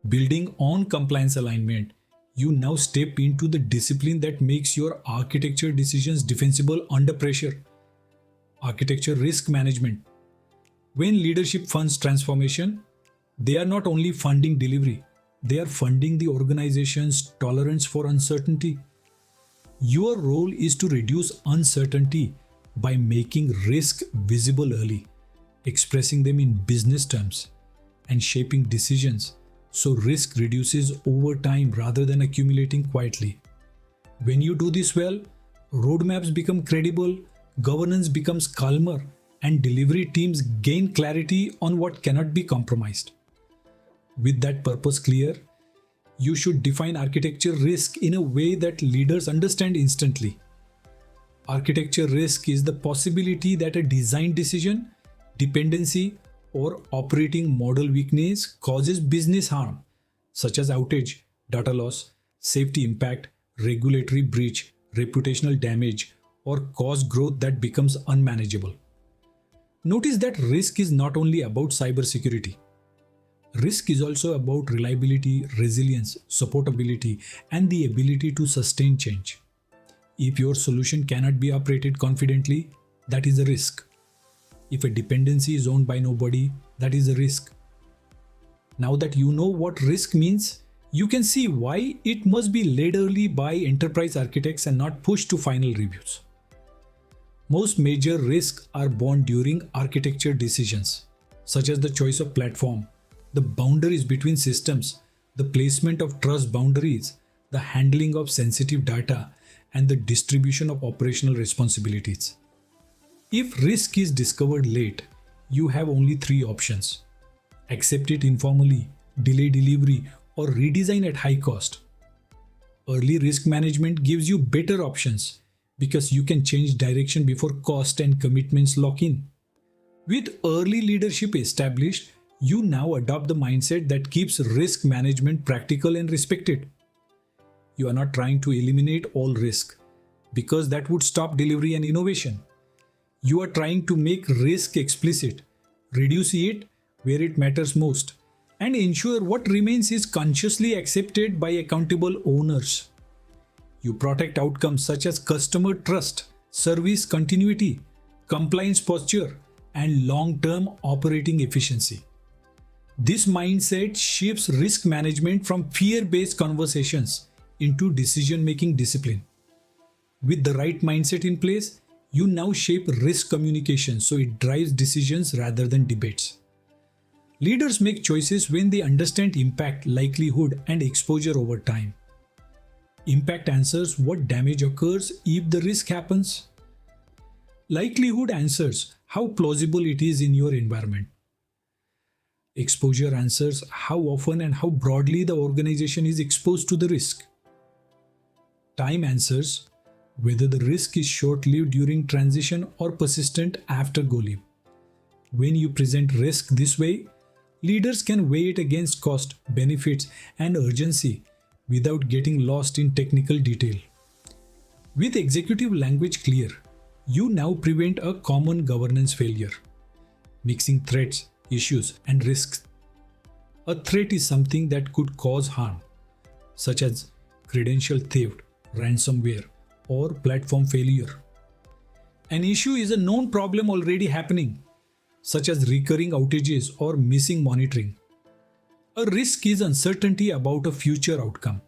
Building on compliance alignment, you now step into the discipline that makes your architecture decisions defensible under pressure. Architecture risk management. When leadership funds transformation, they are not only funding delivery, they are funding the organization's tolerance for uncertainty. Your role is to reduce uncertainty by making risk visible early, expressing them in business terms, and shaping decisions so risk reduces over time rather than accumulating quietly. When you do this well, roadmaps become credible, governance becomes calmer, and delivery teams gain clarity on what cannot be compromised. With that purpose clear, you should define architecture risk in a way that leaders understand instantly. Architecture risk is the possibility that a design decision, dependency, or operating model weakness causes business harm, such as outage, data loss, safety impact, regulatory breach, reputational damage, or cause growth that becomes unmanageable. Notice that risk is not only about cybersecurity. Risk is also about reliability, resilience, supportability, and the ability to sustain change. If your solution cannot be operated confidently, that is a risk. If a dependency is owned by nobody, that is a risk. Now that you know what risk means, you can see why it must be led early by enterprise architects and not pushed to final reviews. Most major risks are born during architecture decisions, such as the choice of platform, the boundaries between systems, the placement of trust boundaries, the handling of sensitive data, and the distribution of operational responsibilities. If risk is discovered late, you have only three options: accept it informally, delay delivery, or redesign at high cost. Early risk management gives you better options because you can change direction before cost and commitments lock in. With early leadership established, you now adopt the mindset that keeps risk management practical and respected. You are not trying to eliminate all risk because that would stop delivery and innovation. You are trying to make risk explicit, reduce it where it matters most, and ensure what remains is consciously accepted by accountable owners. You protect outcomes such as customer trust, service continuity, compliance posture, and long-term operating efficiency. This mindset shifts risk management from fear-based conversations into decision-making discipline. With the right mindset in place, you now shape risk communication so it drives decisions rather than debates. Leaders make choices when they understand impact, likelihood, and exposure over time. Impact answers what damage occurs if the risk happens. Likelihood answers how plausible it is in your environment. Exposure answers how often and how broadly the organization is exposed to the risk. Time answers whether the risk is short-lived during transition or persistent after go-live. When you present risk this way, leaders can weigh it against cost, benefits, and urgency without getting lost in technical detail. With executive language clear, you now prevent a common governance failure: mixing threats, issues, and risks. A threat is something that could cause harm, such as credential theft, ransomware, or platform failure. An issue is a known problem already happening, such as recurring outages or missing monitoring. A risk is uncertainty about a future outcome,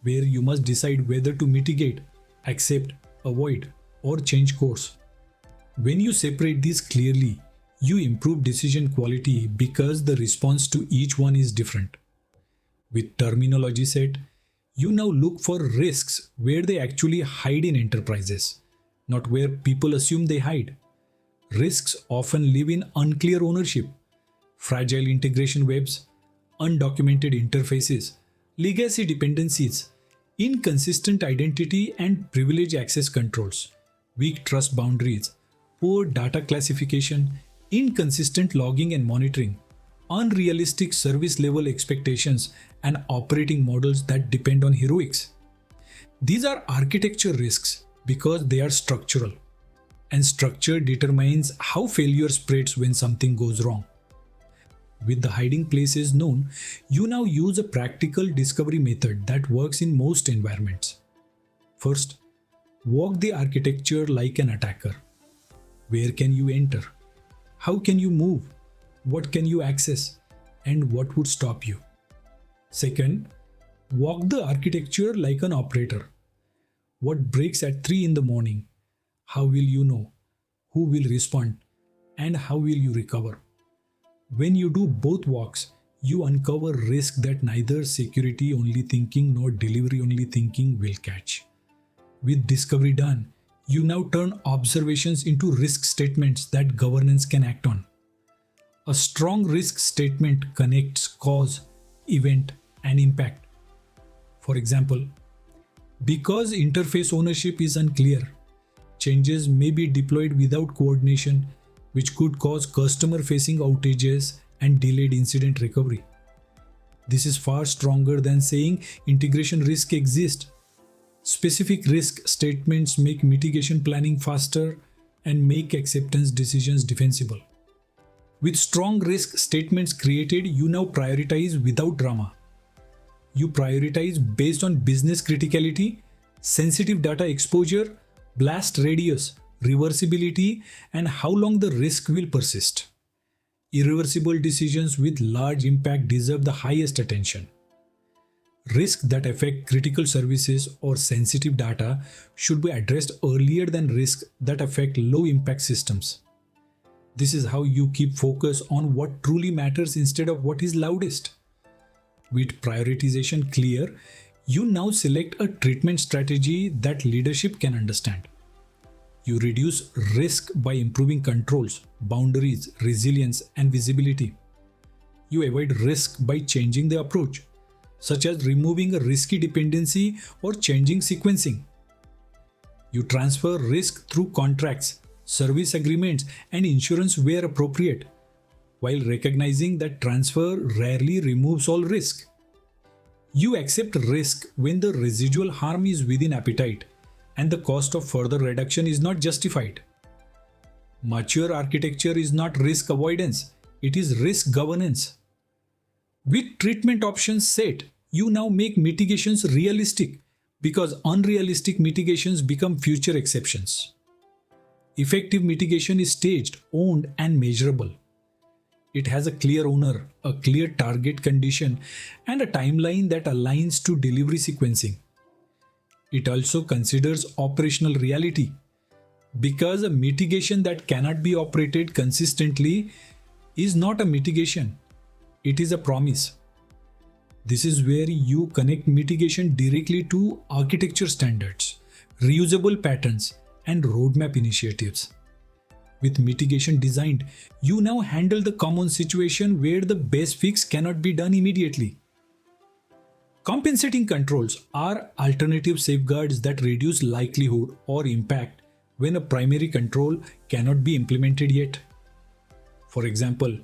where you must decide whether to mitigate, accept, avoid, or change course. When you separate these clearly, you improve decision quality because the response to each one is different. With terminology set, you now look for risks where they actually hide in enterprises, not where people assume they hide. Risks often live in unclear ownership, fragile integration webs, undocumented interfaces, legacy dependencies, inconsistent identity and privilege access controls, weak trust boundaries, poor data classification, inconsistent logging and monitoring, unrealistic service level expectations, and operating models that depend on heroics. These are architecture risks because they are structural, and structure determines how failure spreads when something goes wrong. With the hiding places known, you now use a practical discovery method that works in most environments. First, walk the architecture like an attacker. Where can you enter? How can you move? What can you access? And what would stop you? Second, walk the architecture like an operator. What breaks at 3 in the morning? How will you know? Who will respond? And how will you recover? When you do both walks, you uncover risk that neither security only thinking nor delivery only thinking will catch. With discovery done, you now turn observations into risk statements that governance can act on. A strong risk statement connects cause, event, and impact. For example, because interface ownership is unclear, changes may be deployed without coordination, which could cause customer-facing outages and delayed incident recovery. This is far stronger than saying integration risk exists. Specific risk statements make mitigation planning faster and make acceptance decisions defensible. With strong risk statements created, you now prioritize without drama. You prioritize based on business criticality, sensitive data exposure, blast radius, reversibility, and how long the risk will persist. Irreversible decisions with large impact deserve the highest attention. Risks that affect critical services or sensitive data should be addressed earlier than risks that affect low impact systems. This is how you keep focus on what truly matters instead of what is loudest. With prioritization clear, you now select a treatment strategy that leadership can understand. You reduce risk by improving controls, boundaries, resilience, and visibility. You avoid risk by changing the approach, such as removing a risky dependency or changing sequencing. You transfer risk through contracts, service agreements, and insurance where appropriate, while recognizing that transfer rarely removes all risk. You accept risk when the residual harm is within appetite and the cost of further reduction is not justified. Mature architecture is not risk avoidance, it is risk governance. With treatment options set, you now make mitigations realistic because unrealistic mitigations become future exceptions. Effective mitigation is staged, owned, and measurable. It has a clear owner, a clear target condition, and a timeline that aligns to delivery sequencing. It also considers operational reality, because a mitigation that cannot be operated consistently is not a mitigation, it is a promise. This is where you connect mitigation directly to architecture standards, reusable patterns, and roadmap initiatives. With mitigation designed, you now handle the common situation where the best fix cannot be done immediately. Compensating controls are alternative safeguards that reduce likelihood or impact when a primary control cannot be implemented yet. For example,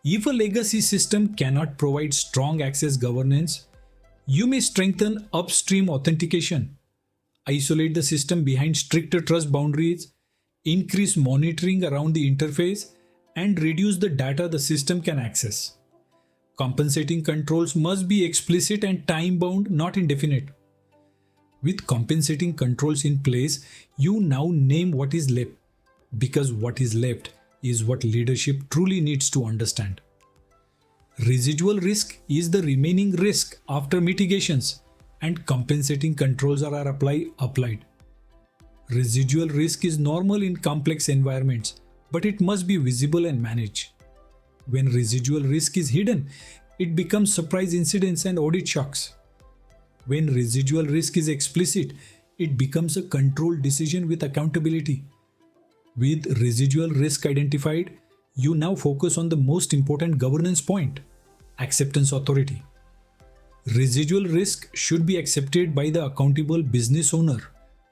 if a legacy system cannot provide strong access governance, you may strengthen upstream authentication, isolate the system behind stricter trust boundaries, increase monitoring around the interface, and reduce the data the system can access. Compensating controls must be explicit and time-bound, not indefinite. With compensating controls in place, you now name what is left, because what is left is what leadership truly needs to understand. Residual risk is the remaining risk after mitigations, and compensating controls are applied. Residual risk is normal in complex environments, but it must be visible and managed. When residual risk is hidden, it becomes surprise incidents and audit shocks. When residual risk is explicit, it becomes a controlled decision with accountability. With residual risk identified, you now focus on the most important governance point: acceptance authority. Residual risk should be accepted by the accountable business owner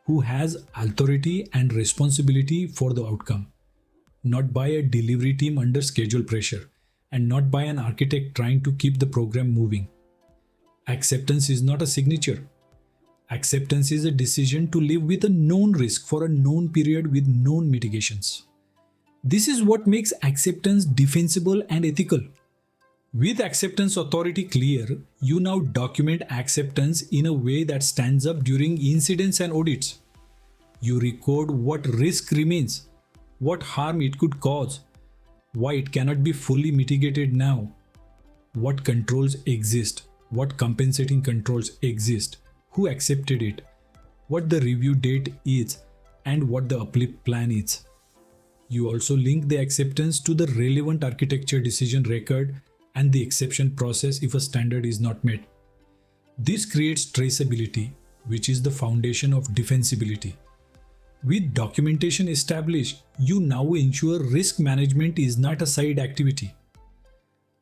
who has authority and responsibility for the outcome, not by a delivery team under schedule pressure, and not by an architect trying to keep the program moving. Acceptance is not a signature. Acceptance is a decision to live with a known risk for a known period with known mitigations. This is what makes acceptance defensible and ethical. With acceptance authority clear, you now document acceptance in a way that stands up during incidents and audits. You record what risk remains, what harm it could cause, why it cannot be fully mitigated now, what controls exist, what compensating controls exist, who accepted it, what the review date is, and what the uplift plan is. You also link the acceptance to the relevant architecture decision record and the exception process if a standard is not met. This creates traceability, which is the foundation of defensibility. With documentation established, you now ensure risk management is not a side activity.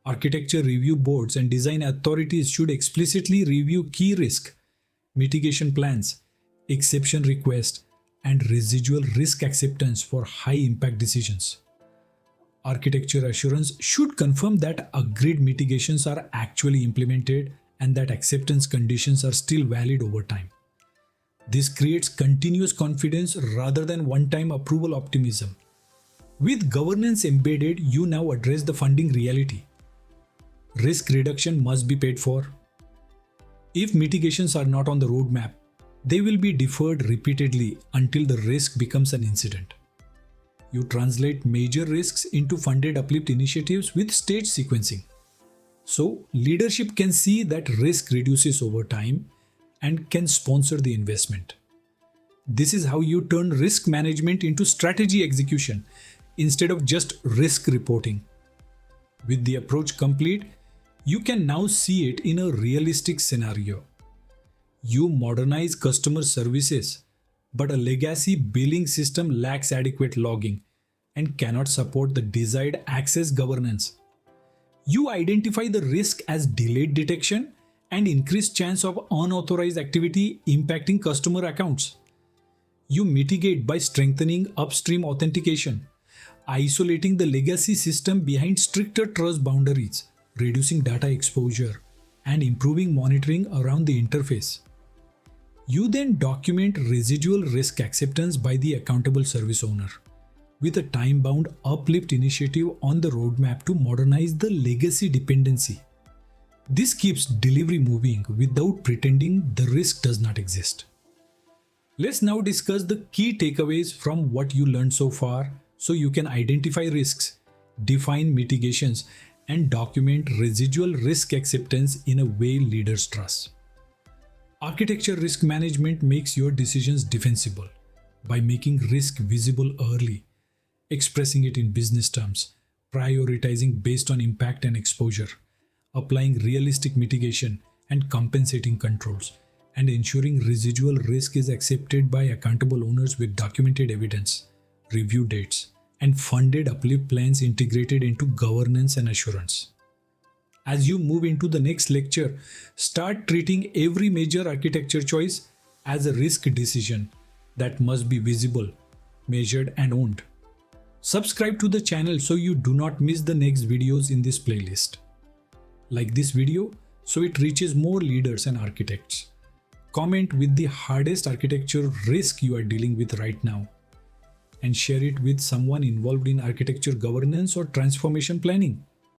Architecture review boards and design authorities should explicitly review key risk, mitigation plans, exception requests, and residual risk acceptance for high impact decisions. Architecture assurance should confirm that agreed mitigations are actually implemented and that acceptance conditions are still valid over time. This creates continuous confidence rather than one-time approval optimism. With governance embedded, you now address the funding reality. Risk reduction must be paid for. If mitigations are not on the roadmap, they will be deferred repeatedly until the risk becomes an incident. You translate major risks into funded uplift initiatives with stage sequencing. So, leadership can see that risk reduces over time and can sponsor the investment. This is how you turn risk management into strategy execution instead of just risk reporting. With the approach complete, you can now see it in a realistic scenario. You modernize customer services, but a legacy billing system lacks adequate logging and cannot support the desired access governance. You identify the risk as delayed detection and increased chance of unauthorized activity impacting customer accounts. You mitigate by strengthening upstream authentication, isolating the legacy system behind stricter trust boundaries, reducing data exposure, and improving monitoring around the interface. You then document residual risk acceptance by the accountable service owner, with a time-bound uplift initiative on the roadmap to modernize the legacy dependency. This keeps delivery moving without pretending the risk does not exist. Let's now discuss the key takeaways from what you learned so far so you can identify risks, define mitigations, and document residual risk acceptance in a way leaders trust. Architecture risk management makes your decisions defensible by making risk visible early, expressing it in business terms, prioritizing based on impact and exposure, applying realistic mitigation and compensating controls, and ensuring residual risk is accepted by accountable owners with documented evidence, review dates, and funded uplift plans integrated into governance and assurance. As you move into the next lecture, start treating every major architecture choice as a risk decision that must be visible, measured, and owned. Subscribe to the channel so you do not miss the next videos in this playlist. Like this video so it reaches more leaders and architects. Comment with the hardest architecture risk you are dealing with right now, and share it with someone involved in architecture governance or transformation planning.